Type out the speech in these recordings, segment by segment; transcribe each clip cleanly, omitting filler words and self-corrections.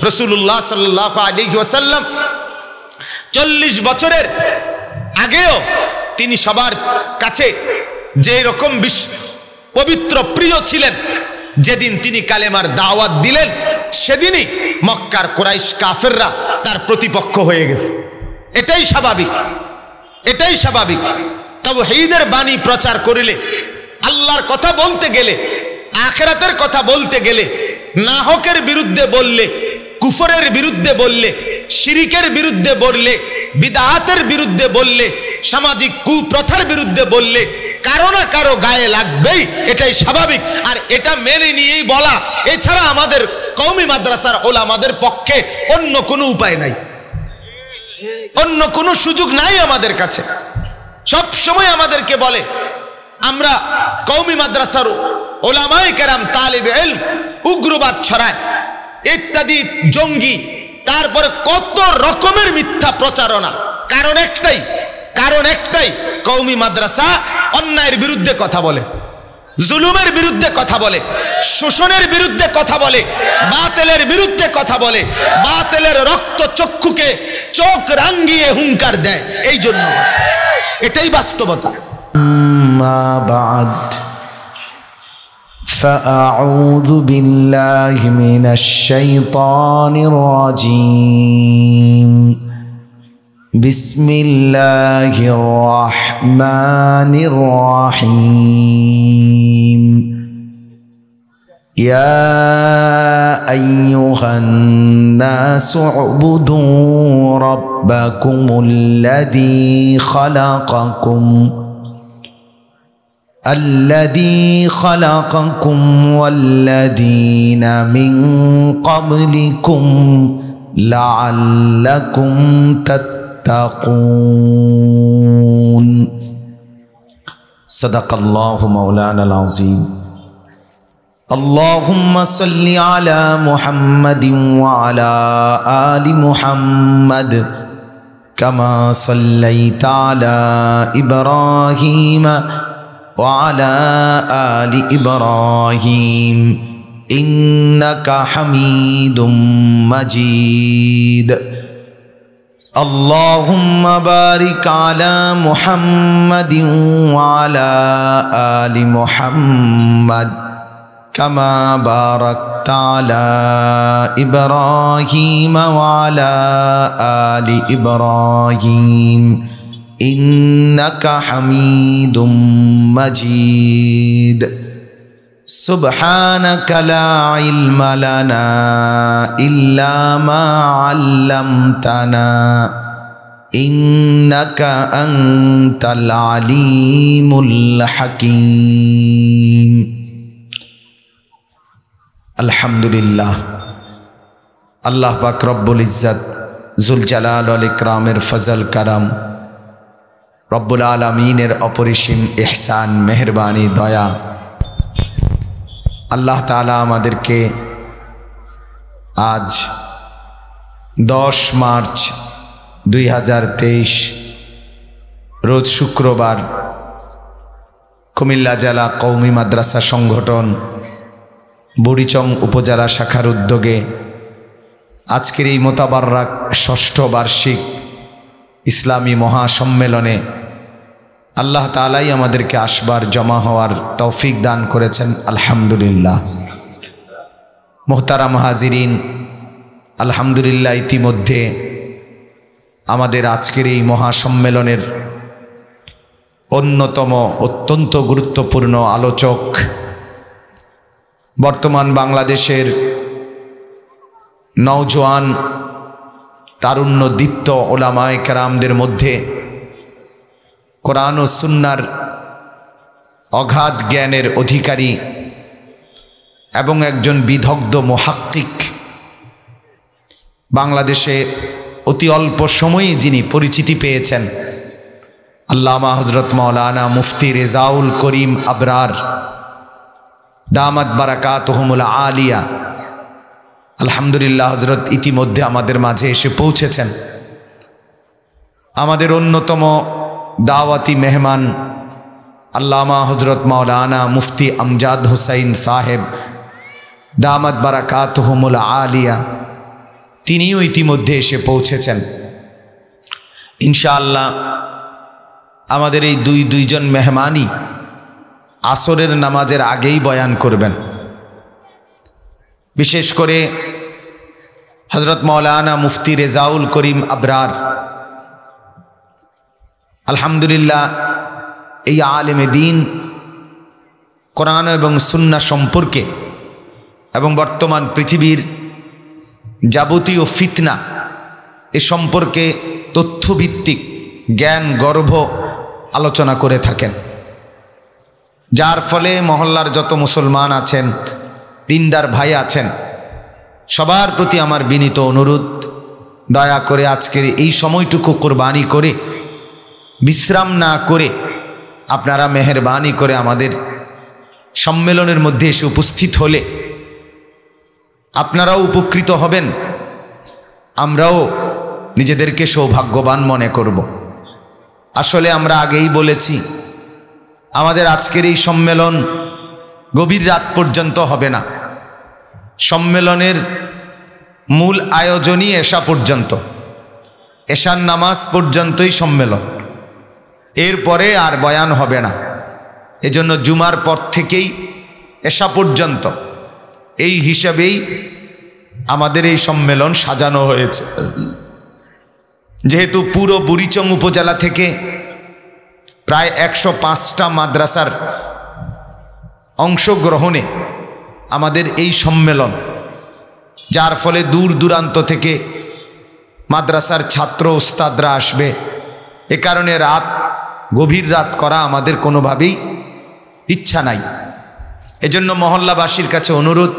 রাসূলুল্লাহ সাল্লাল্লাহু আলাইহি ওয়াসাল্লাম 40 বছরের আগেও তিনি সবার কাছে যে রকম পবিত্র প্রিয় ছিলেন, যেদিন তিনি কালেমার দাওয়াত দিলেন সেদিনই মক্কার কুরাইশ কাফেররা তার প্রতিপক্ষ হয়ে গেছে। এটাই স্বাভাবিক, এটাই স্বাভাবিক। তাওহীদের বাণী প্রচার করিলে, আল্লাহর কথা বলতে গেলে, আখিরাতের কথা বলতে গেলে, নাহকের বিরুদ্ধে বললে, কুফরের বিরুদ্ধে বললে, শিরিকের বিরুদ্ধে বললে, বিদআতের বিরুদ্ধে বললে, সামাজিক কুপ্রথার বিরুদ্ধে বললে কারো না কারো গায়ে লাগবেই, এটাই স্বাভাবিক। আর এটা মেনে নিয়েই বলা, এছাড়া আমাদের কওমি মাদ্রাসার ওলামাদের পক্ষে অন্য কোনো উপায় নাই, অন্য কোনো সুযোগ নাই আমাদের কাছে। সব সময় আমাদেরকে বলে আমরা কওমি মাদ্রাসার ওলামায়ে কেরাম তালিবে ইলম উগ্রবাদ ছড়ায় ইত্যাদি, জঙ্গি, তারপরে কত রকমের মিথ্যা প্রচারণা। কারণ একটাই কওমি মাদ্রাসা অন্যায়ের বিরুদ্ধে কথা বলে, জুলুমের বিরুদ্ধে কথা বলে, শোষণের বিরুদ্ধে কথা বলে, বাতিলের বিরুদ্ধে কথা বলে, বাতিলের রক্ত চক্ষুকে চোখ রাঙ্গিয়ে হুঙ্কার দেয়। এই জন্য এটাই বাস্তবতা। মা বাদ فأعوذ بالله من الشيطان الرجيم بسم الله الرحمن الرحيم يا أيها الناس اعبدوا ربكم الذي خلقكم والذين من قبلكم لعلكم تتقون صدق الله مولانا العظيم اللهم صل على محمد وعلى آل محمد كما صليت على إبراهيم وعلى آل إبراهيم إنك حميد مجيد اللهم بارك على محمد وعلى آل محمد كما باركت على إبراهيم وعلى آل إبراهيم إنك حميد مجيد سبحانك لا علم لنا إلا ما علمتنا إنك أنت العليم الحكيم الحمد لله আল্লাহ পাক রব্বুল ইজ্জত জুল জালাল ওয়াল ইকরামের ফজল করম, রব্বুল আলামিনের অপরিসীম ইহসান, মেহেরবানি, দয়া, আল্লাহ তাআলা আমাদেরকে আজ 10 মার্চ 2023 রোজ শুক্রবার কুমিল্লা জেলা কওমি মাদ্রাসা সংগঠন বুড়িচং উপজেলা শাখার উদ্যোগে আজকের এই মোতাবাররাক 6ষ্ঠ বার্ষিক ইসলামী মহাসম্মেলনে আল্লাহ তাআলাই আমাদেরকে আসবার, জমা হওয়ার তৌফিক দান করেছেন। আলহামদুলিল্লাহ। মুহতারাম হাজিরিন, আলহামদুলিল্লাহ ইতিমধ্যে আমাদের আজকের এই মহাসম্মেলনের অন্যতম অত্যন্ত গুরুত্বপূর্ণ আলোচক, বর্তমান বাংলাদেশের নওজোয়ান তারুণ্য দীপ্ত ওলামায়ে কেরামদের মধ্যে কোরআন ও সুন্নাহর অগাধ জ্ঞানের অধিকারী এবং একজন বিদগ্ধ মুহাক্কিক, বাংলাদেশে অতি অল্প সময়ে যিনি পরিচিতি পেয়েছেন, আল্লামা হযরত মাওলানা মুফতি রেজাউল করিম আবরার দামাত বারাকাতুহুমুল আলিয়া। আলহামদুলিল্লাহ, হযরত ইতিমধ্যে আমাদের মাঝে এসে পৌঁছেছেন। আমাদের অন্যতম দাওয়াতি মেহমান আল্লামা হযরত মাওলানা মুফতি আমজাদ হুসাইন সাহেব দামাত বারাকাতুহুমুল আলিয়া, তিনিও ইতিমধ্যে এসে পৌঁছেছেন। ইনশাআল্লাহ আমাদের এই দুইজন মেহমানই আসরের নামাজের আগেই বয়ান করবেন। বিশেষ করে হযরত মাওলানা মুফতি রেজাউল করিম আবরার, আলহামদুলিল্লাহ এই আলেমে দ্বীন কোরআন এবং সুন্নাহ সম্পর্কে এবং বর্তমান পৃথিবীর যাবতীয় ফিতনা এ সম্পর্কে তথ্যভিত্তিক জ্ঞান গর্ভ আলোচনা করে থাকেন, যার ফলে মহল্লার যত মুসলমান আছেন, দিনদার ভাই আছেন, সবার প্রতি আমার বিনীত অনুরোধ, দয়া করে আজকের এই সময়টুকু কোরবানি করে বিশ্রাম না করে আপনারা মেহেরবানি করে আমাদের সম্মেলনের মধ্যে এসে উপস্থিত হলে আপনারাও উপকৃত হবেন, আমরাও নিজেদেরকে সৌভাগ্যবান মনে করব। আসলে আমরা আগেই বলেছি, আমাদের আজকের এই সম্মেলন গভীর রাত পর্যন্ত হবে না। সম্মেলনের মূল আয়োজনই এশা পর্যন্ত, এশার নামাজ পর্যন্তই সম্মেলন, এরপরে আর বয়ান হবে না। এজন্য জুমার পর থেকেই এশা পর্যন্ত এই হিসাবেই আমাদের এই সম্মেলন সাজানো হয়েছে। যেহেতু পুরো বুড়িচং উপজেলা থেকে প্রায় 105টা মাদ্রাসার অংশগ্রহণে আমাদের এই সম্মেলন, যার ফলে দূর দূরান্ত থেকে মাদ্রাসার ছাত্র ওস্তাদরা আসবে, এ কারণে গভীর রাত করা আমাদের কোনোভাবেই ইচ্ছা নাই। এজন্য মহল্লাবাসীর কাছে অনুরোধ,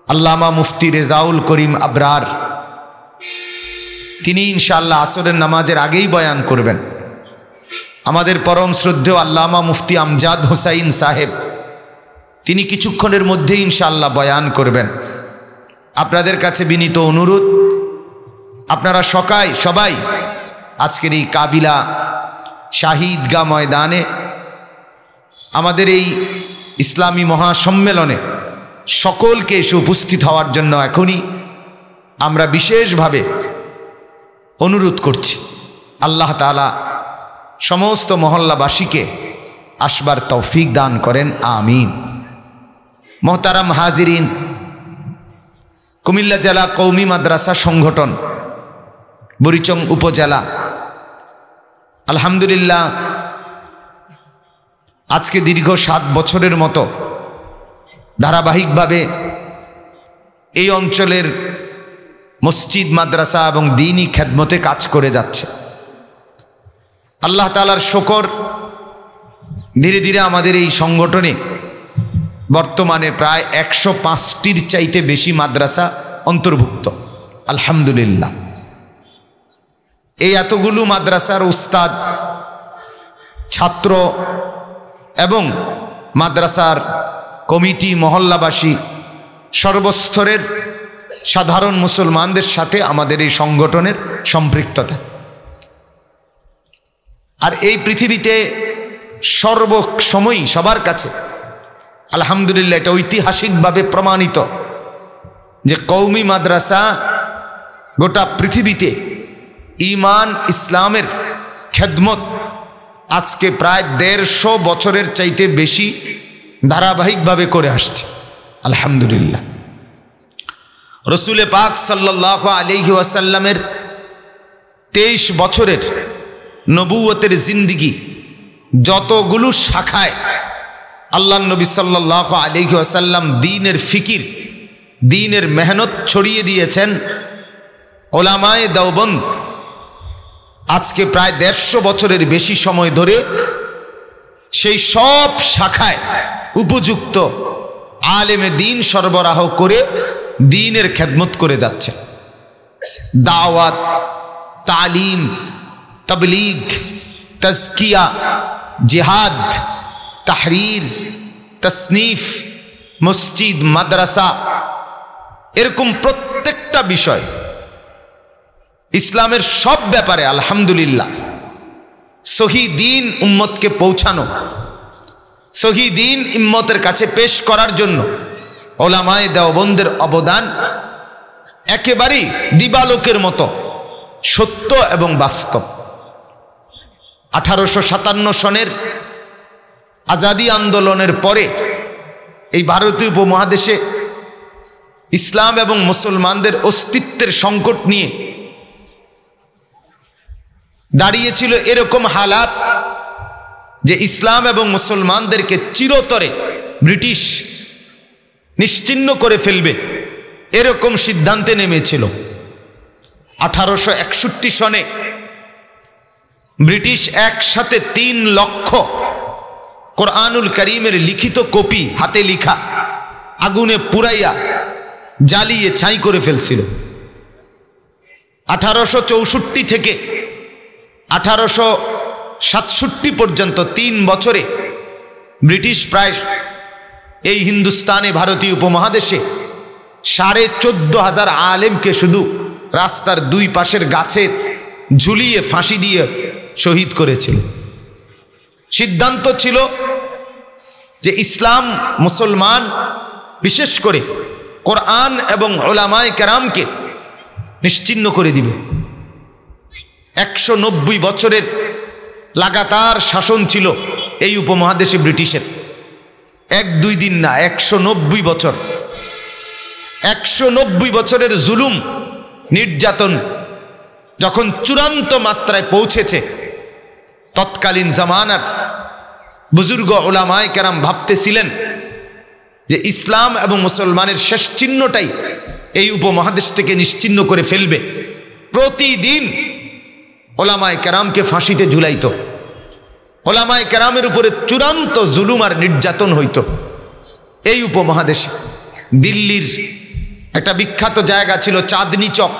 আল্লামা মুফতি রেজাউল করিম আবরার তিনি ইনশাআল্লাহ আসরের নামাজের আগেই বয়ান করবেন। আমাদের পরম শ্রদ্ধেয় আল্লামা মুফতি আমজাদ হোসাইন সাহেব তিনি কিছুক্ষণের মধ্যেই ইনশাআল্লাহ বয়ান করবেন। আপনাদের কাছে বিনীত অনুরোধ, আপনারা সবাই আজকের এই কাবিলা শাহিদগাহ ময়দানে আমাদের এই ইসলামী মহাসম্মেলনে সকলকে এসে উপস্থিত হওয়ার জন্য এখনই আমরা বিশেষভাবে অনুরোধ করছি। আল্লাহ তাআলা সমস্ত মহল্লাবাসীকে আসবার তৌফিক দান করেন, আমিন। মোহতারাম হাজিরিন, কুমিল্লা জেলা কওমি মাদ্রাসা সংগঠন বুড়িচং উপজেলা আলহামদুলিল্লাহ আজকে দীর্ঘ 7 বছরের মতো ধারাবাহিকভাবে এই অঞ্চলের মসজিদ, মাদ্রাসা এবং দ্বীনি খেদমতে কাজ করে যাচ্ছে। আল্লাহ তাআলার শুকর, ধীরে ধীরে আমাদের এই সংগঠনে বর্তমানে প্রায় 105টির চাইতে বেশি মাদ্রাসা অন্তর্ভুক্ত, আলহামদুলিল্লাহ। এই এতগুলো মাদ্রাসার উস্তাদ, ছাত্র এবং মাদ্রাসার কমিটি, মহল্লাবাসী, সর্বস্তরের সাধারণ মুসলমানদের সাথে আমাদের এই সংগঠনের সম্পৃক্ততা। আর এই পৃথিবীতে সর্বসময়ই সবার কাছে আলহামদুলিল্লাহ এটা ঐতিহাসিকভাবে প্রমাণিত যে কওমি মাদ্রাসা গোটা পৃথিবীতে ঈমান ইসলামের খেদমত আজকে প্রায় 150 বছরের চাইতে বেশি ধারাবাহিকভাবে করে আসছে, আলহামদুলিল্লাহ। রসুল পাক সাল্লাল্লাহু আলাইহি ওয়াসাল্লামের 23 বছরের নবুয়তের জিন্দিগি যতগুলো শাখায় আল্লাহ নবী সাল্লাল্লাহু আলাইহি ওয়াসাল্লাম দ্বীনের ফিকির, দ্বীনের মেহনত ছড়িয়ে দিয়েছেন, ওলামায়ে দেওবন্দ আজকে প্রায় 150 বছরের বেশি সময় ধরে সেই সব শাখায় উপযুক্ত আলেমে দ্বীন সরবরাহ করে দ্বীনের খেদমত করে যাচ্ছে। দাওয়াত, তালিম, তাবলীগ, তাজকিয়া, জিহাদ, তাহরির, তসনিফ, মসজিদ, মাদ্রাসা, এরকম প্রত্যেকটা বিষয় ইসলামের সব ব্যাপারে আলহামদুলিল্লাহ সহি দ্বীন উম্মতকে পৌঁছানো, সহি দ্বীন উম্মতের কাছে পেশ করার জন্য ওলামায়ে দেওবন্দের অবদান একেবারেই দিবালোকের মতো সত্য এবং বাস্তব। 1857 সনের আজাদি আন্দোলনের পরে এই ভারতীয় উপমহাদেশে ইসলাম এবং মুসলমানদের অস্তিত্বের সংকট নিয়ে দাঁড়িয়েছিল এরকম হালাত যে ইসলাম এবং মুসলমানদেরকে চিরতরে ব্রিটিশ নিশ্চিহ্ন করে ফেলবে, এরকম সিদ্ধান্তে নেমেছিল। 1861 সনে ব্রিটিশ একসাথে 3 লক্ষ কোরআনুল করিমের লিখিত কপি হাতে লিখা আগুনে পুড়াইয়া জ্বালিয়ে ছাই করে ফেলছিল। 1864 থেকে 1867 পর্যন্ত 3 বছরে ব্রিটিশ প্রায় এই হিন্দুস্তানে ভারতীয় উপমহাদেশে 14,500 আলেমকে শুধু রাস্তার 2 পাশের গাছে ঝুলিয়ে ফাঁসি দিয়ে শহীদ করেছিল। সিদ্ধান্ত ছিল যে ইসলাম মুসলমান বিশেষ করে কোরআন এবং উলামায়ে কেরামকে নিশ্চিহ্ন করে দিবে। 190 বছরের লাগাতার শাসন ছিল এই উপমহাদেশে ব্রিটিশের, 1-2 দিন না, 190 বছর। 190 বছরের জুলুম নির্যাতন যখন চূড়ান্ত মাত্রায় পৌঁছেছে, তৎকালীন জামানার বুজুর্গ উলামায়ে কেরাম ভাবতেছিলেন যে ইসলাম এবং মুসলমানের শেষ চিহ্নটাই এই উপমহাদেশ থেকে নিশ্চিহ্ন করে ফেলবে। প্রতিদিন উলামায়ে কেরামকে ফাঁসিতে ঝুলাইত, উলামায়ে কেরামের উপরে চূড়ান্ত জুলুম আর নির্যাতন হইত এই উপমহাদেশে। দিল্লির একটা বিখ্যাত জায়গা ছিল চাঁদনি চক,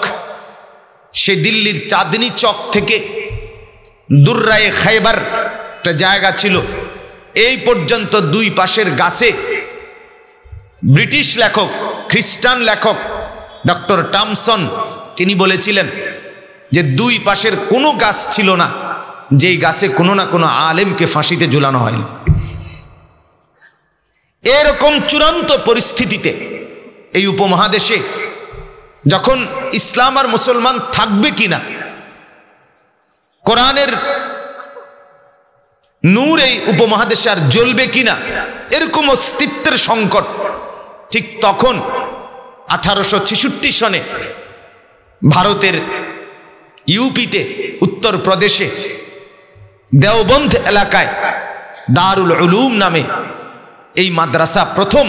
সে দিল্লির চাঁদনি চক থেকে দুর্রায়ে খাইবার একটা জায়গা ছিল, এই পর্যন্ত 2 পাশের গাছে ব্রিটিশ লেখক, খ্রিস্টান লেখক ডক্টর টমসন তিনি বলেছিলেন যে 2 পাশের কোনো গাছ ছিল না যেই গাছে কোনো না কোনো আলেমকে ফাঁসিতে ঝুলানো হয়নি। এরকম চূড়ান্ত পরিস্থিতিতে এই উপমহাদেশে যখন ইসলাম আর মুসলমান থাকবে কিনা, কোরআনের নূর এই উপমহাদেশে আর জ্বলবে কিনা, এরকম অস্তিত্বের সংকট, ঠিক তখন 1866 সনে ভারতের ইউপিতে উত্তরপ্রদেশে দেওবন্দ এলাকায় দারুল উলুম নামে এই মাদ্রাসা প্রথম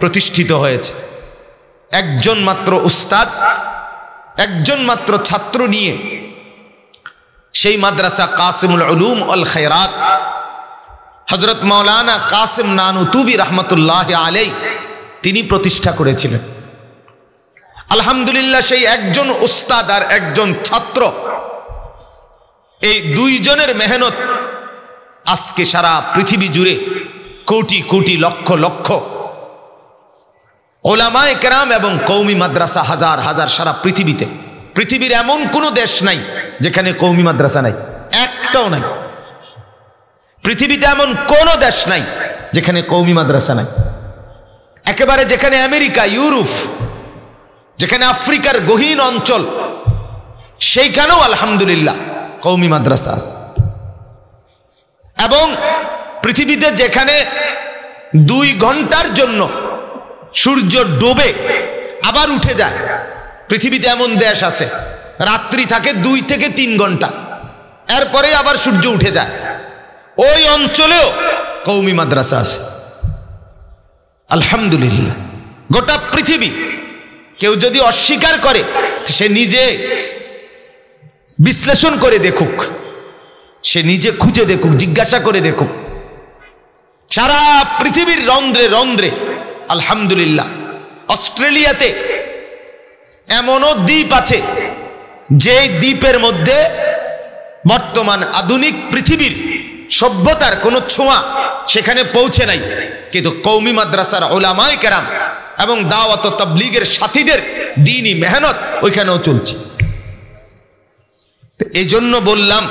প্রতিষ্ঠিত হয়েছে। একজন মাত্র উস্তাদ, একজন মাত্র ছাত্র নিয়ে সেই মাদ্রাসা কাসিমুল উলুম ওয়াল খায়রাত হযরত মাওলানা কাসিম নানুতুবি রহমতুল্লাহ আলাইহি তিনি প্রতিষ্ঠা করেছিলেন। আলহামদুলিল্লাহ, সেই একজন উস্তাদ আর একজন ছাত্র, এই 2 জনের মেহনত আজকে সারা পৃথিবী জুড়ে কোটি কোটি লক্ষ লক্ষ উলামায়ে কেরাম এবং কওমি মাদ্রাসা হাজার হাজার সারা পৃথিবীতে। পৃথিবীর এমন কোনো দেশ নাই যেখানে কওমি মাদ্রাসা নাই, একটাও নাই। পৃথিবীতে এমন কোনো দেশ নাই যেখানে কওমি মাদ্রাসা নাই। একেবারে যেখানে আমেরিকা, ইউরোপ, যেখানে আফ্রিকার গহীন অঞ্চল, সেইখানেও আলহামদুলিল্লাহ কওমি মাদ্রাসা আছে। এবং পৃথিবীতে যেখানে 2 ঘন্টার জন্য সূর্য ডোবে আবার উঠে যায়, পৃথিবীতে এমন দেশ আছে রাত্রি থাকে 2 থেকে 3 ঘন্টা, এরপরে আবার সূর্য উঠে যায়, ওই অঞ্চলেও কওমি মাদ্রাসা আছে। আলহামদুলিল্লাহ, গোটা পৃথিবী কেউ যদি অস্বীকার করে সে নিজে বিশ্লেষণ করে দেখুক, সে নিজে খুঁজে দেখুক, জিজ্ঞাসা করে দেখুক। সারা পৃথিবীর রন্ধ্রে রন্ধ্রে আলহামদুলিল্লাহ। অস্ট্রেলিয়াতে এমনও দ্বীপ আছে যে দ্বীপের মধ্যে বর্তমান আধুনিক পৃথিবীর সভ্যতার কোনো ছোঁয়া সেখানে পৌঁছে নাই, কিন্তু কওমি মাদ্রাসার উলামায়ে কেরাম এবং দাওয়াত ও তাবলীগের সাথীদের দ্বীনি মেহনত ওইখানেও চলছে। এই জন্য বললাম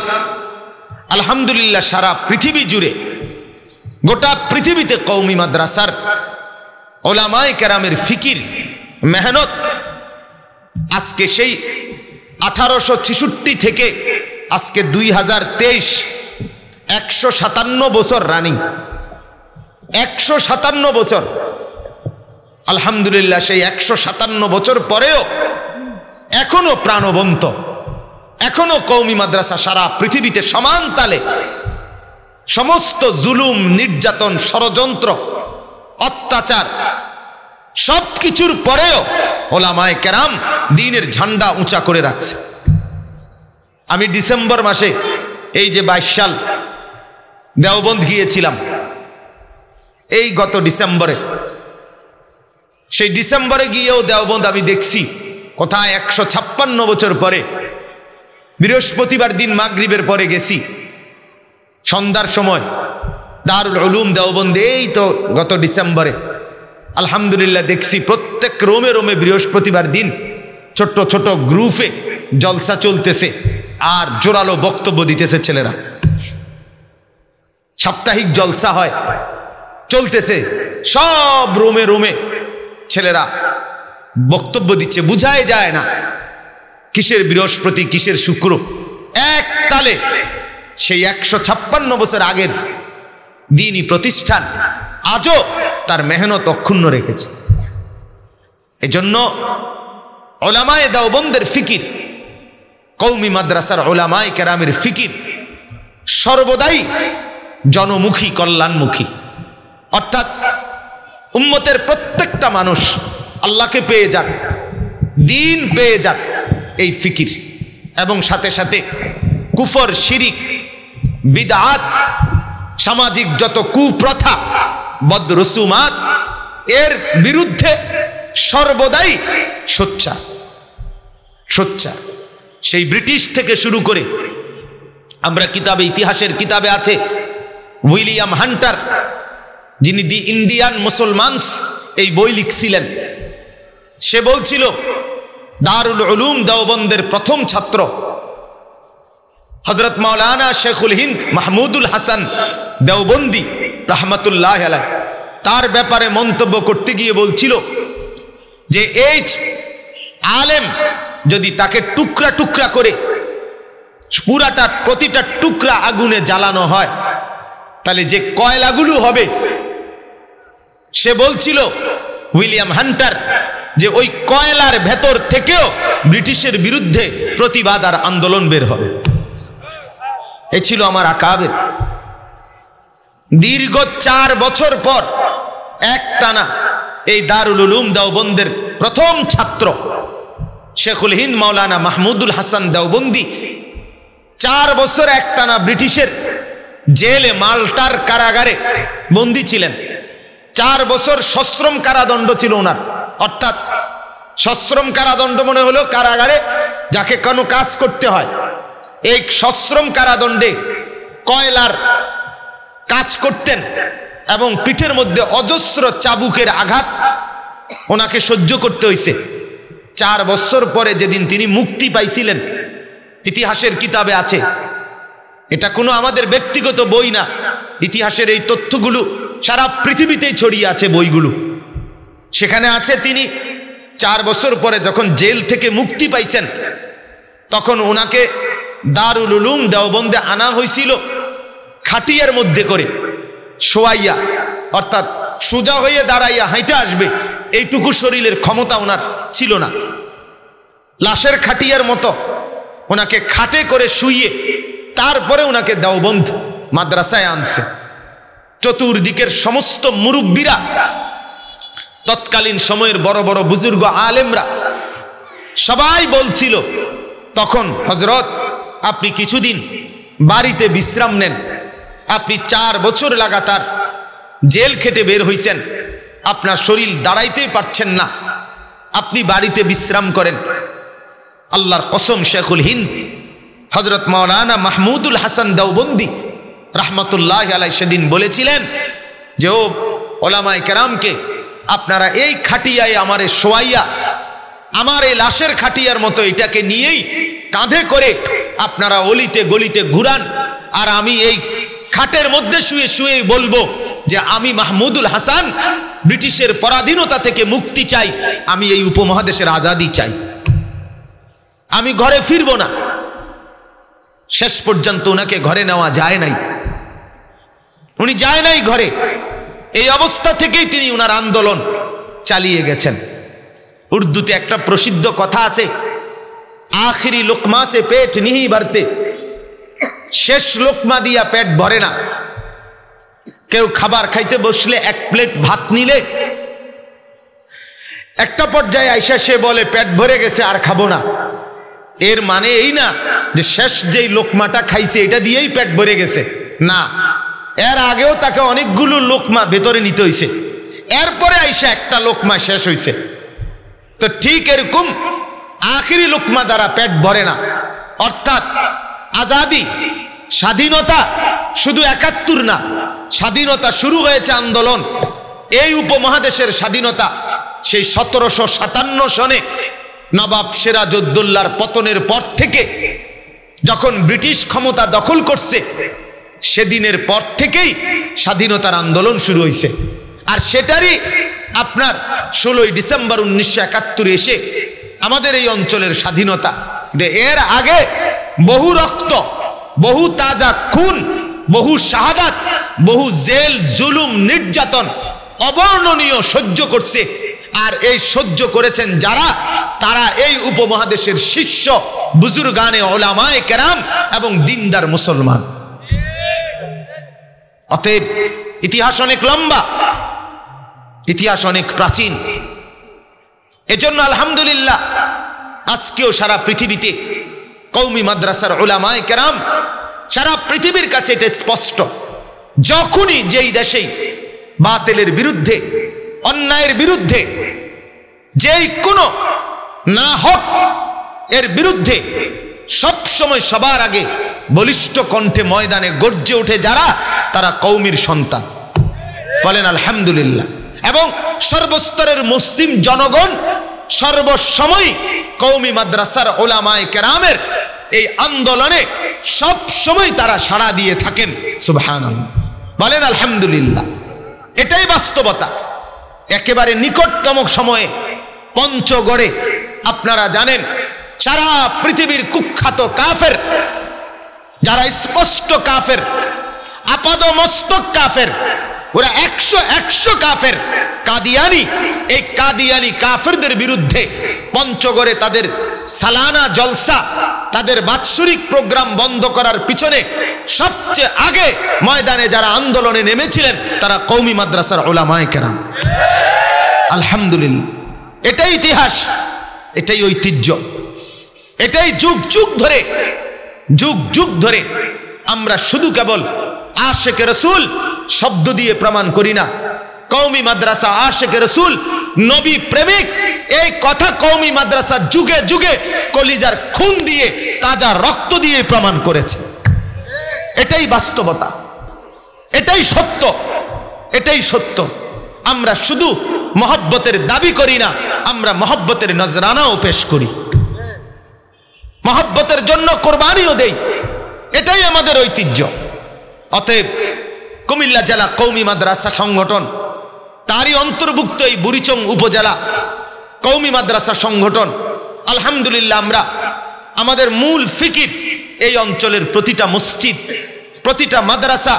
আলহামদুলিল্লাহ, সারা পৃথিবী জুড়ে, গোটা পৃথিবীতে কওমি মাদ্রাসার উলামায়ে কেরামের ফিকির মেহনত আজকে সেই 1866 থেকে আজকে 2023, 157 বছর রানিং, 157 বছর। আলহামদুলিল্লাহ, সেই 157 বছর পরেও এখনো প্রাণবন্ত, এখনো কওমি মাদ্রাসা সারা পৃথিবীতে সমান তালে সমস্ত জুলুম, নির্যাতন, ষড়যন্ত্র, অত্যাচার সব কিছুর পরেও ওলামায়ে কেরাম দ্বীনের ঝান্ডা উঁচা করে রাখছে। আমি ডিসেম্বর মাসে, এই যে 22 সাল, দেওবন্দ গিয়েছিলাম এই গত ডিসেম্বরে। সেই ডিসেম্বরে গিয়েও দেওবন্দ আমি দেখছি কোথায় 156 বছর পরে, বৃহস্পতিবার দিন মাগরিবের পরে গেছি সন্ধ্যার সময় দারুল উলুম দেওবন্দে, এই তো গত ডিসেম্বরে। আলহামদুলিল্লাহ, দেখছি প্রত্যেক রোমে রোমে বৃহস্পতিবার দিন ছোট্ট ছোট গ্রুপে জলসা চলতেছে আর জোরালো বক্তব্য দিতেছে ছেলেরা। সাপ্তাহিক জলসা হয়, চলতেছে, সব রোমে রোমে ছেলেরা বক্তব্য দিচ্ছে, বুঝাই যায় না কিসের বৃহস্পতি কিসের শুক্র, এক তালে সেই 156 বছর আগের দ্বীনি প্রতিষ্ঠান আজও তার মেহনত অক্ষুণ্ণ রেখেছে। এজন্য উলামায়ে দেওবন্দের ফিকির, কওমি মাদ্রাসার উলামায়ে কেরামের ফিকির সর্বদাই জনমুখী, কল্যাণমুখী। অর্থাৎ উম্মতের প্রত্যেকটা মানুষ আল্লাহকে পেয়ে যাক, দ্বীন পেয়ে যাক, এই ফিকির। এবং সাথে সাথে কুফর, শিরিক, বিদআত, সামাজিক যত কুপ্রথা, বদরসুমাত, এর বিরুদ্ধে সর্বদাই সোচ্চার। সেই ব্রিটিশ থেকে শুরু করে, আমরা কিতাবে, ইতিহাসের কিতাবে আছে, উইলিয়াম হান্টার, যিনি দি ইন্ডিয়ান মুসলমানস এই বই লিখছিলেন, সে বলছিল দারুল উলুম দেওবন্দের প্রথম ছাত্র হযরত মাওলানা শেখুল হিন্দ মাহমুদুল হাসান দেওবন্দি রাহমাতুল্লাহ আলাইহ, তার ব্যাপারে মন্তব্য করতে গিয়ে বলছিল যে এই আলেম যদি তাকে টুকরা টুকরা করে পুরাটা, প্রতিটা টুকরা আগুনে জ্বালানো হয়, তাহলে যে কয়লাগুলো হবে, সে বলছিল উইলিয়াম হান্টার, যে ওই কয়লার ভেতর থেকেও ব্রিটিশের বিরুদ্ধে প্রতিবাদ আর আন্দোলন বের হবে। এই ছিল আমার আকাবের। দীর্ঘ 4 বছর পর একটানা এই দারুল উলুম দেওবন্দের প্রথম ছাত্র শেখুল হিন্দ মাওলানা মাহমুদুল হাসান দেওবন্দি 4 বছর একটানা ব্রিটিশের জেলে, মাল্টার কারাগারে বন্দী ছিলেন। 4 বছর সশ্রম কারাদণ্ড ছিল ওনার। অর্থাৎ সশ্রম কারাদণ্ড মনে হলো কারাগারে যাকে কোনো কাজ করতে হয়, এই সশ্রম কারাদণ্ডে কয়লার কাজ করতেন এবং পিঠের মধ্যে অজস্র চাবুকের আঘাত ওনাকে সহ্য করতে হয়েছে। 4 বছর পরে যেদিন তিনি মুক্তি পাইছিলেন, ইতিহাসের কিতাবে আছে, এটা কোনো আমাদের ব্যক্তিগত বই না, ইতিহাসের এই তথ্যগুলো সারা পৃথিবীতেই ছড়িয়ে আছে বইগুলো। সেখানে আছে তিনি 4 বছর পরে যখন জেল থেকে মুক্তি পাইছেন, তখন ওনাকে দারুল উলুম দেওবন্দে আনা হয়েছিল খাটিয়ার মধ্যে করে শোয়াইয়া, অর্থাৎ সোজা হয়ে দাঁড়াইয়া হাইটা আসবে এইটুকু শরীরের ক্ষমতা ওনার ছিল না। লাশের খাটিয়ার মতো ওনাকে খাটে করে শুইয়ে তারপরে ওনাকে দেওবন্দ মাদ্রাসায় আনছে। চতুর্দিকের সমস্ত মুরব্বীরা, তৎকালীন সময়ের বড় বড় বুজুর্গ আলেমরা সবাই বলছিল তখন, হযরত আপনি কিছুদিন বাড়িতে বিশ্রাম নেন, আপনি 4 বছর লাগাতার জেল খেটে বের হইছেন, আপনার শরীর দাঁড়াইতেই পারছেন না, আপনি বাড়িতে বিশ্রাম করেন। আল্লাহর কসম, শেখুল হিন্দ হযরত মাওলানা মাহমুদুল হাসান দেওবন্দি রাহমাতুল্লাহ আলাইহি সেদিন বলেছিলেন যে ও ওলামায়ে কেরামকে, আপনারা এই খাটিয়ায় আমারে শোয়াইয়া, আমার এই লাশের খাটিয়ার মতো এটাকে নিয়েই কাঁধে করে আপনারা অলিতে গলিতে ঘুরান, আর আমি এই খাটের মধ্যে শুয়ে শুয়ে বলবো যে আমি মাহমুদুল হাসান ব্রিটিশের পরাধীনতা থেকে মুক্তি চাই, আমি এই উপমহাদেশের আজাদি চাই। আমি ঘরে ফিরবো না। শেষ পর্যন্ত ওনাকে ঘরে নেওয়া যায় নাই, উনি যায় নাই ঘরে। এই অবস্থা থেকেই তিনি ওনার আন্দোলন চালিয়ে গেছেন। উর্দুতে একটা প্রসিদ্ধ কথা আছে, আখিরি লোকমা সে পেট নিহি ভরতে, শেষ লোকমা দিয়া পেট ভরে না। কেউ খাবার খাইতে বসলে এক প্লেট ভাত নিলে একটা পর্যায়ে আইসা সে বলে পেট ভরে গেছে আর খাবো না। এর মানে এই না যে শেষ যেই লোকমাটা খাইছে এটা দিয়েই পেট ভরে গেছে, না, এর আগেও তাকে অনেকগুলো লোকমা ভেতরে নিতে হইছে, এরপরে আইসা একটা লোকমা শেষ হইছে। তো ঠিক এরকম আখিরি লোকমা দ্বারা পেট ভরে না। অর্থাৎ আজাদি, স্বাধীনতা শুধু ৭১ না, স্বাধীনতা শুরু হয়েছে আন্দোলন। এই উপমহাদেশের স্বাধীনতা সেই ১৭৫৭ সনে নবাব সিরাজউদ্দৌলার পতনের পর থেকে, যখন ব্রিটিশ ক্ষমতা দখল করছে, সেদিনের পর থেকেই স্বাধীনতার আন্দোলন শুরু হয়েছে। আর সেটারই আপনার ১৬ই ডিসেম্বর ১৯৭১ এসে আমাদের এই অঞ্চলের স্বাধীনতা। এর আগে বহু রক্ত, বহু তাজা খুন, বহু শাহাদাত, বহু জেল, জুলুম, নির্যাতন অবর্ণনীয় সহ্য করছে। আর এই সহ্য করেছেন যারা, তারা এই উপমহাদেশের শীর্ষ বুজুর্গানে ওলামায়ে কেরাম এবং দিনদার মুসলমান। অতএব ইতিহাস অনেক লম্বা, ইতিহাস অনেক প্রাচীন। এজন্য আলহামদুলিল্লাহ আজকেও সারা পৃথিবীতে কওমি মাদ্রাসার ওলামায়ে কেরাম, সারা পৃথিবীর কাছে এটা স্পষ্ট, যখনই যেই দেশেই বাতিলের বিরুদ্ধে, অন্যায়ের বিরুদ্ধে, যেই কোনো না হক এর বিরুদ্ধে সবসময় সবার আগে বলিষ্ঠ কণ্ঠে ময়দানে গর্জে ওঠে যারা, তারা কওমির সন্তান। বলেন আলহামদুলিল্লাহ। এবং সর্বস্তরের মুসলিম জনগণ সর্বসময় কওমি মাদ্রাসার ওলামায়ে কেরামের এই আন্দোলনে সব সময় তারা সাড়া দিয়ে থাকেন। সুবহানাল্লাহ, বলেন আলহামদুলিল্লাহ। এটাই বাস্তবতা। একেবারে নিকটতম সময়ে পঞ্চগড়ে আপনারা জানেন সারা পৃথিবীর কুখ্যাত কাফের, যারা স্পষ্ট কাফের, আপাদমস্তক কাফের, ওরা ১০০ কাফের কাদিয়ানি, এই কাদিয়ানি কাফেরদের বিরুদ্ধে পঞ্চগড়ে তাদের সালানা জলসা, তাদের বাৎসরিক প্রোগ্রাম বন্ধ করার পিছনে সবচেয়ে আগে ময়দানে যারা আন্দোলনে নেমেছিলেন তারা কওমি মাদ্রাসার ওলামায়ে কেরাম। আলহামদুলিল্লাহ, এটাই ইতিহাস, এটাই ঐতিহ্য, এটাই যুগ যুগ ধরে আমরা শুধু কেবল আশেকে রসুল শব্দ দিয়ে প্রমাণ করি না। কওমি মাদ্রাসা আশেকে রসুল, নবী প্রেমিক, এই কথা কওমি মাদ্রাসা যুগে যুগে কলিজার খুন দিয়ে, তাজা রক্ত দিয়ে প্রমাণ করেছে। এটাই বাস্তবতা, এটাই সত্য, এটাই সত্য। আমরা শুধু মহব্বতের দাবি করি না, আমরা মহব্বতের নজরানাও পেশ করি, মহব্বতের জন্য কোরবানিও দেই। এটাই আমাদের ঐতিহ্য। অতএব কুমিল্লা জেলা কওমি মাদ্রাসা সংগঠন, তারই অন্তর্ভুক্ত এই বুড়িচং উপজেলা কওমি মাদ্রাসা সংগঠন, আলহামদুলিল্লাহ আমরা আমাদের মূল ফিকির এই অঞ্চলের প্রতিটা মসজিদ, প্রতিটা মাদ্রাসা,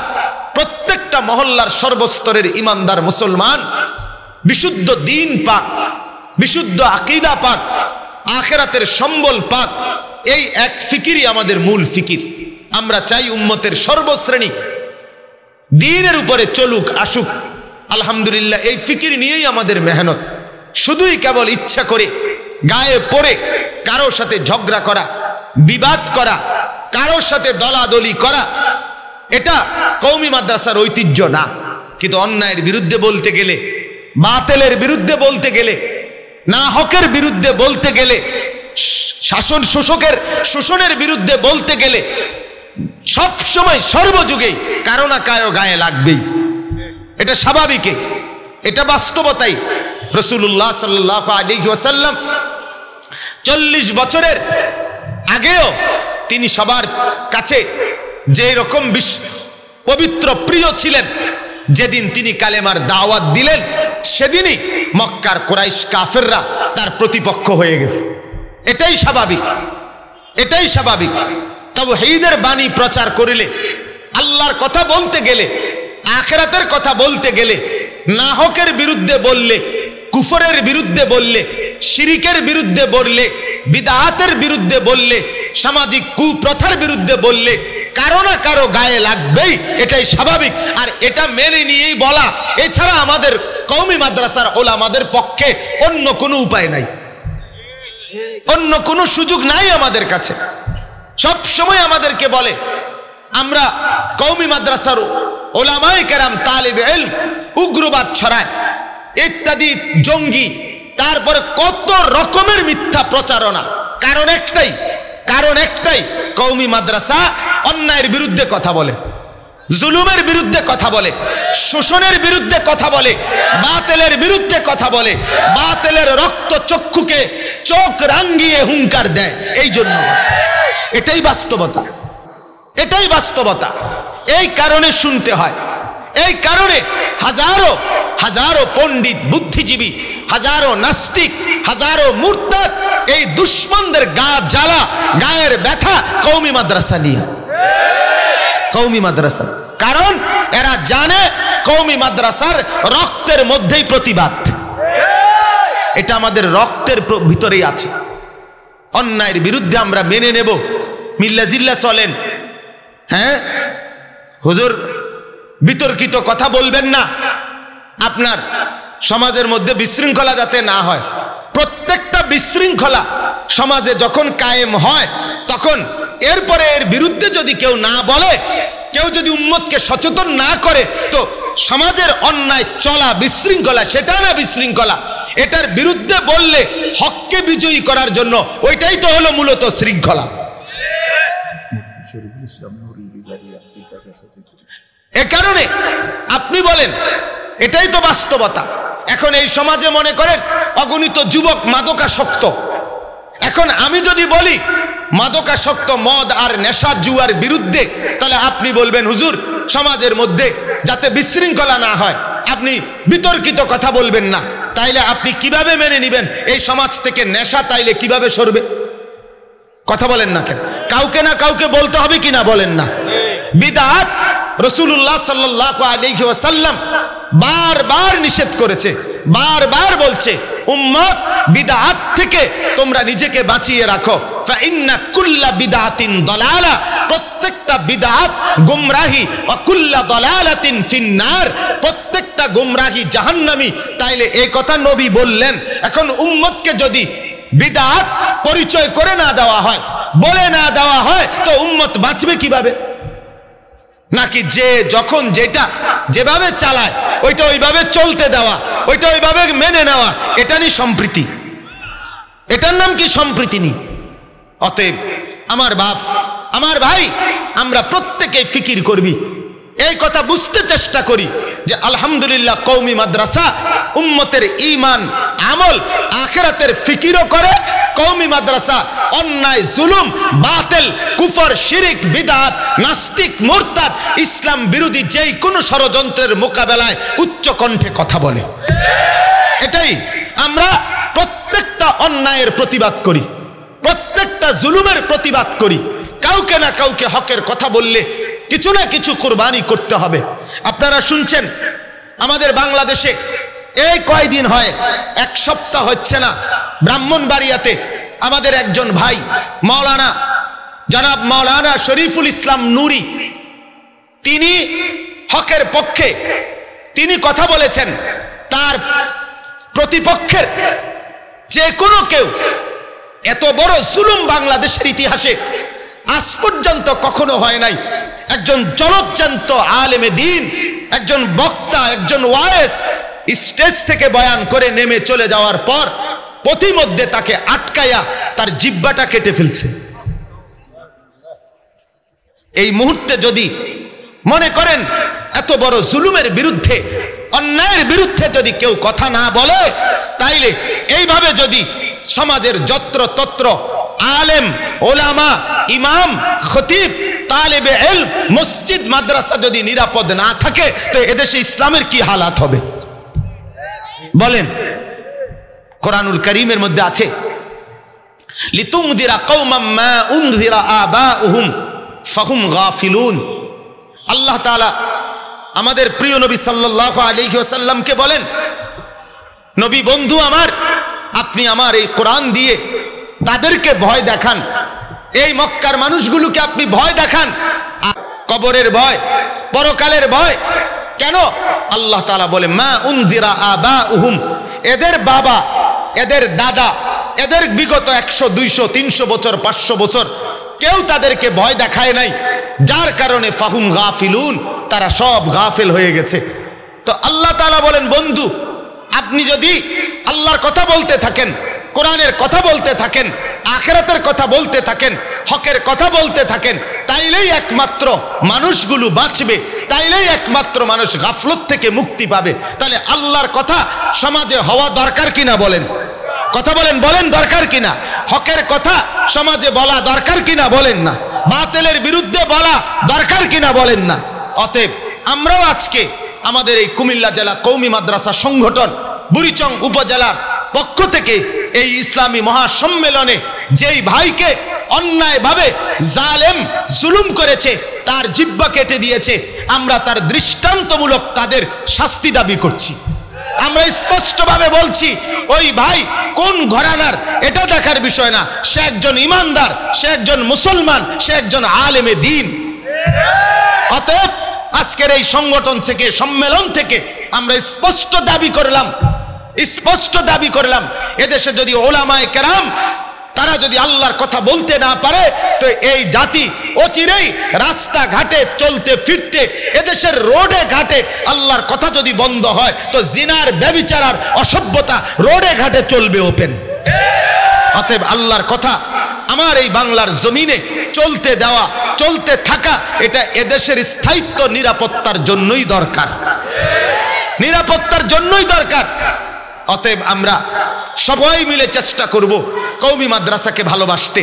প্রত্যেকটা মহল্লার সর্বস্তরের ইমানদার মুসলমান বিশুদ্ধ দ্বীন পাক, বিশুদ্ধ আকীদা পাক, আখিরাতের সম্বল পাক, এই এক ফিকিরই আমাদের মূল ফিকির। আমরা চাই উম্মতের সর্বশ্রেণী দ্বীনের উপরে চলুক, আসুক। আলহামদুলিল্লাহ এই ফিকির নিয়েই আমাদের মেহনত। শুধুই কেবল ইচ্ছা করে গায়ে পড়ে কারো সাথে ঝগড়া করা, বিবাদ করা, কারোর সাথে দলাদলি করা, এটা কওমি মাদ্রাসার ঐতিহ্য না। কিন্তু অন্যায়ের বিরুদ্ধে বলতে গেলে, বাতিলের বিরুদ্ধে বলতে গেলে, না হকের বিরুদ্ধে বলতে গেলে, শোষণের বিরুদ্ধে বলতে গেলে সব সময় সর্বযুগেই কারো না কারো গায়ে লাগবেই। এটা স্বাভাবিক, এটা বাস্তবতাই। রাসূলুল্লাহ সাল্লাল্লাহু আলাইহি ওয়াসাল্লাম 40 বছরের আগেও তিনি সবার কাছে যে রকম পবিত্র প্রিয় ছিলেন, যেদিন তিনি কালেমার দাওয়াত দিলেন সেদিনই মক্কার কুরাইশ কাফেররা তার প্রতিপক্ষ হয়ে গেছে। এটাই স্বাভাবিক, এটাই স্বাভাবিক। তাওহীদের বাণী প্রচার করিলে, আল্লাহর কথা বলতে গেলে, আখিরাতের কথা বলতে গেলে, নাহকের বিরুদ্ধে বললে, কুফরের বিরুদ্ধে বললে, শিরিকের বিরুদ্ধে বললে, বিদআতের বিরুদ্ধে বললে, সামাজিক কুপ্রথার বিরুদ্ধে বললে কারো না কারো গায়ে লাগবেই, এটাই স্বাভাবিক। আর এটা মেনে নিয়েই বলা, এছাড়া আমাদের কওমি মাদ্রাসার ওলামাদের পক্ষে অন্য কোনো উপায় নাই, অন্য কোনো সুযোগ নাই আমাদের কাছে। সব সময় আমাদেরকে বলে আমরা কওমি মাদ্রাসার ওলামায়ে কেরাম তালিবে ইলম উগ্রবাদ ছড়ায় ইত্যাদি, জঙ্গি, তারপরে কত রকমের মিথ্যা প্রচারণা। কারণ একটাই কওমি মাদ্রাসা অন্যায়ের বিরুদ্ধে কথা বলে, জুলুমের বিরুদ্ধে কথা বলে, শোষণের বিরুদ্ধে কথা বলে, বাতিলের বিরুদ্ধে কথা বলে, বাতিলের রক্ত চক্ষুকে চোখ রাঙ্গিয়ে হুঙ্কার দেয়। এই জন্য এটাই বাস্তবতা, এটাই বাস্তবতা। এই কারণে শুনতে হয়, এই কারণে হাজারো হাজারো পণ্ডিত বুদ্ধিজীবী, হাজারো নাস্তিক, হাজারো মুরতাদ, এই দুশ্মনদের গা জ্বালা, গায়ের ব্যথা কওমি মাদ্রাসা নিয়ে, কওমি মাদ্রাসা। কারণ এরা জানে কওমি মাদ্রাসার রক্তের মধ্যেই প্রতিবাদ, এটা আমাদের রক্তের ভিতরেই আছে। অন্যায়ের বিরুদ্ধে আমরা মেনে নেব, মিল্লাজিল্লা চলেন, হ্যাঁ হুজুর বিতর্কিত কথা বলবেন না, আপনার সমাজের মধ্যে বিশৃঙ্খলা যাতে না হয়। প্রত্যেকটা বিশৃঙ্খলা সমাজে যখন কায়েম হয়, তখন এরপরে এর বিরুদ্ধে যদি কেউ না বলে, কেউ যদি উম্মতকে সচেতন না করে, তো সমাজের অন্যায় চলা বিশৃঙ্খলা, সেটা না বিশৃঙ্খলা। এটার বিরুদ্ধে বললে হককে বিজয়ী করার জন্য, ওইটাই তো হলো মূলত শৃঙ্খলা। এ কারণে আপনি বলেন, এটাই তো বাস্তবতা। এখন এই সমাজে মনে করেন অগণিত যুবক মাদকাসক্ত। এখন আমি যদি বলি মাদকাসক্ত মদ আর নেশা জুয়ার বিরুদ্ধে, তাহলে আপনি বলবেন হুজুর সমাজের মধ্যে যাতে বিশৃঙ্খলা না হয় আপনি বিতর্কিত কথা বলবেন না। তাইলে আপনি কিভাবে মেনে নেবেন এই সমাজ থেকে নেশা তাইলে কিভাবে সরবে? কথা বলেন না কেন? কাউকে না কাউকে বলতে হবে কিনা বলেন না? বিদআত রাসূলুল্লাহ সাল্লাল্লাহু আলাইহি ওয়াসাল্লাম বারবার নিষেধ করেছে, বারবার বলছে উম্মত বিদআত থেকে তোমরা নিজেকে বাঁচিয়ে রাখো। ফাইন্না কুল্লা বিদআতিন দালালা, প্রত্যেকটা বিদআত গোমরাহি, ওয়া কুল্লা দালালাতিন ফিন্নার, প্রত্যেকটা গোমরাহি জাহান্নামী। তাইলে এই কথা নবী বললেন। এখন উম্মতকে যদি বিদআত পরিচয় করে না দেওয়া হয়, বলে না দেওয়া হয়, তো উম্মত বাঁচবে কিভাবে? নাকি যে যখন যেটা যেভাবে চালায় ওইটা ওইভাবে চলতে দেওয়া, ওইটা ওইভাবে মেনে নেওয়া, এটা নিয়ে সম্প্রীতি? এটার নাম কি সম্প্রীতি? নি। অতএব আমার বাপ, আমার ভাই, আমরা প্রত্যেকে ফিকির করবি, এই কথা বুঝতে চেষ্টা করি যে আলহামদুলিল্লাহ কওমি মাদ্রাসা উম্মতের ঈমান, আমল, আখিরাতের ফিকিরও করে। কওমি মাদ্রাসা অন্যায়, জুলুম, বাতিল, কুফর, শিরিক, বিদআত, নাস্তিক, মুরতাদ, ইসলাম বিরোধী যেই কোনো ষড়যন্ত্রের মোকাবেলায় উচ্চ কণ্ঠে কথা বলে। এটাই আমরা প্রত্যেকটা অন্যায়ের প্রতিবাদ করি, প্রত্যেকটা জুলুমের প্রতিবাদ করি। কাউকে না কাউকে হকের কথা বললে কিছু না কিছু কুরবানি করতে হবে। আপনারা শুনছেন আমাদের বাংলাদেশে এই কয়দিন হয়, এক সপ্তাহ হচ্ছে না, ব্রাহ্মণবাড়িয়াতে আমাদের একজন ভাই মাওলানা, জনাব মাওলানা শরীফুল ইসলাম নুরি, তিনি হকের পক্ষে তিনি কথা বলেছেন। তার প্রতিপক্ষের যে কোনো কেউ, এত বড় জুলুম বাংলাদেশের ইতিহাসে আজ পর্যন্ত কখনো হয় নাই। একজন জলজ্জান্ত আলেমে দ্বীন, একজন বক্তা, একজন ওয়ায়েজ স্টেজ থেকে বয়ান করে নেমে চলে যাওয়ার পর পথিমধ্যে তাকে আটকায়া তার জিহ্বাটা কেটে ফেলছে। এই মুহূর্তে যদি মনে করেন এত বড় জুলুমের বিরুদ্ধে, অন্যায়ের বিরুদ্ধে যদি কেউ কথা না বলে, তাইলে এইভাবে যদি সমাজের যত্র তত্র আলেম, ওলামা, ইমাম, খতিব, তালেবে ইলম, মসজিদ, মাদ্রাসা যদি নিরাপদ না থাকে, তো এদেশে ইসলামের কি হালাত হবে বলেন? কোরআনুল কারীমের মধ্যে আছে লিতুনদিরা কওমান মা উনদিরা আবাউহুম ফাহুম গাফিলুন। আল্লাহ তাআলা আমাদের প্রিয় নবী সাল্লাল্লাহু আলাইহি ওয়াসাল্লামকে বলেন, নবী বন্ধু আমার, আপনি আমার এই কোরআন দিয়ে তাদেরকে ভয় দেখান, এই মক্কার মানুষগুলোকে আপনি ভয় দেখান। কবরের ভয়, পরকালের ভয় কেন? আল্লাহ তাআলা বলে মা উনদিরা আবাউহুম, এদের বাবা, এদের দাদা, এদের বিগত 100, 200, 300 বছর, 500 বছর কেউ তাদেরকে ভয় দেখায় নাই, যার কারণে ফাহুম গাফিলুন, তারা সব গাফেল হয়ে গেছে। তো আল্লাহ তাআলা বলেন, বন্ধু আপনি যদি আল্লাহর কথা বলতে থাকেন, কোরআনের কথা বলতে থাকেন, আখিরাতের কথা বলতে থাকেন, হকের কথা বলতে থাকেন, তাইলেই একমাত্র মানুষগুলো বাঁচবে, তাইলেই একমাত্র মানুষ গাফলত থেকে মুক্তি পাবে। তাহলে আল্লাহর কথা সমাজে হওয়া দরকার কিনা বলেন? কথা বলেন, বলেন দরকার কিনা? হকের কথা সমাজে বলা দরকার কিনা বলেন না? বাতিলের বিরুদ্ধে বলা দরকার কিনা বলেন না? অতএব আমরাও আজকে আমাদের এই কুমিল্লা জেলা কওমি মাদ্রাসা সংগঠন বুড়িচং উপজেলার পক্ষ থেকে এই ইসলামী মহাসম্মেলনে যেই ভাইকে অন্যায়ভাবে জালেম জুলুম করেছে, তার জিহ্বা কেটে দিয়েছে, আমরা তার দৃষ্টান্তমূলক তাদের শাস্তি দাবি করছি। আমরা স্পষ্টভাবে বলছি, ওই ভাই কোন ঘরানার এটা দেখার বিষয় না, সে একজন ইমানদার, সে একজন মুসলমান, সে একজন আলেমে দ্বীন। অতএব আজকের এই সংগঠন থেকে, সম্মেলন থেকে আমরা স্পষ্ট দাবি করলাম, এদেশে যদি ওলামায়ে কেরাম তারা যদি আল্লাহর কথা বলতে না পারে, তো এই জাতি অচিরেই রাস্তাঘাটে চলতে ফিরতে, এদেশের রোডে ঘাটে আল্লাহর কথা যদি বন্ধ হয়, তো জিনার, ব্যভিচার আর অসভ্যতা রোডে ঘাটে চলবে ওপেন। অতএব আল্লাহর কথা আমার এই বাংলার জমিনে চলতে দেওয়া, চলতে থাকা, এটা এদেশের স্থায়িত্ব নিরাপত্তার জন্যই দরকার, নিরাপত্তার জন্যই দরকার। অতএব আমরা সবাই মিলে চেষ্টা করব কওমি মাদ্রাসাকে ভালোবাসতে,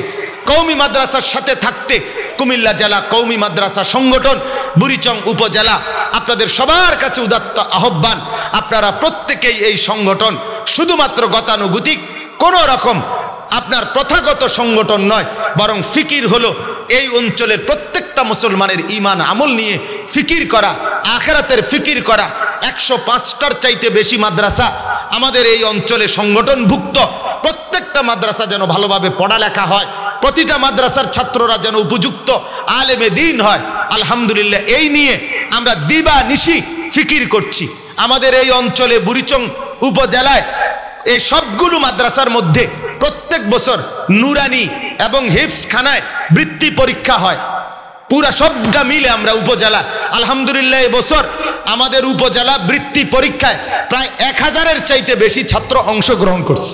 কওমি মাদ্রাসার সাথে থাকতে। কুমিল্লা জেলা কওমি মাদ্রাসা সংগঠন বুড়িচং উপজেলা আপনাদের সবার কাছে উদাত্ত আহ্বান, আপনারা প্রত্যেকেই এই সংগঠন শুধুমাত্র গতানুগতিক কোনো রকম আপনার প্রথাগত সংগঠন নয়, বরং ফিকির হলো এই অঞ্চলের প্রত্যেকটা মুসলমানের ঈমান আমল নিয়ে ফিকির করা, আখিরাতের ফিকির করা। 105টার চাইতে বেশি মাদ্রাসা আমাদের এই অঞ্চলে সংগঠনভুক্ত। প্রত্যেকটা মাদ্রাসা যেন ভালোভাবে পড়ালেখা হয়, প্রতিটা মাদ্রাসার ছাত্ররা যেন উপযুক্ত আলেমে দ্বীন হয়। আলহামদুলিল্লাহ, এই নিয়ে আমরা দিবা নিশি ফিকির করছি। আমাদের এই অঞ্চলে বুড়িচং উপজেলায় এই সবগুলো মাদ্রাসার মধ্যে প্রত্যেক বছর নুরানি এবং হিফজখানায় বৃত্তি পরীক্ষা হয়। পুরা সবটা মিলে আমরা উপজেলা আলহামদুলিল্লাহ এবছর আমাদের উপজেলা বৃত্তি পরীক্ষায় প্রায় 1000-এর চাইতে বেশি ছাত্র অংশগ্রহণ করছে।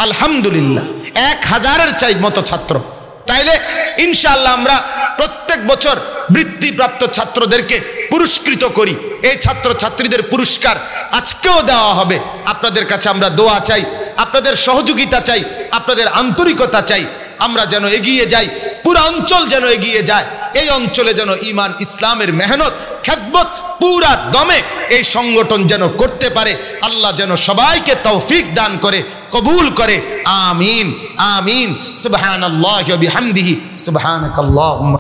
আলহামদুলিল্লাহ, 1000-এর চাই মতো ছাত্র। তাইলে ইনশাআল্লাহ আমরা প্রত্যেক বছর বৃত্তিপ্রাপ্ত ছাত্রদেরকে পুরস্কৃত করি। এই ছাত্র ছাত্রীদের পুরস্কার আজকেও দেওয়া হবে। আপনাদের কাছে আমরা দোয়া চাই, আপনাদের সহযোগিতা চাই, আপনাদের আন্তরিকতা চাই। আমরা যেন এগিয়ে যাই, পুরো অঞ্চল যেন এগিয়ে যায়। এই অঞ্চলে যেন ঈমান, ইসলামের মেহনত, খেদমত পুরা দমে এই সংগঠন যেন করতে পারে। আল্লাহ যেন সবাইকে তৌফিক দান করে, কবুল করে। আমিন আমিন। সুবহানাল্লাহি ওয়া বিহামদিহি, সুবহানাকাল্লাহুম্মা।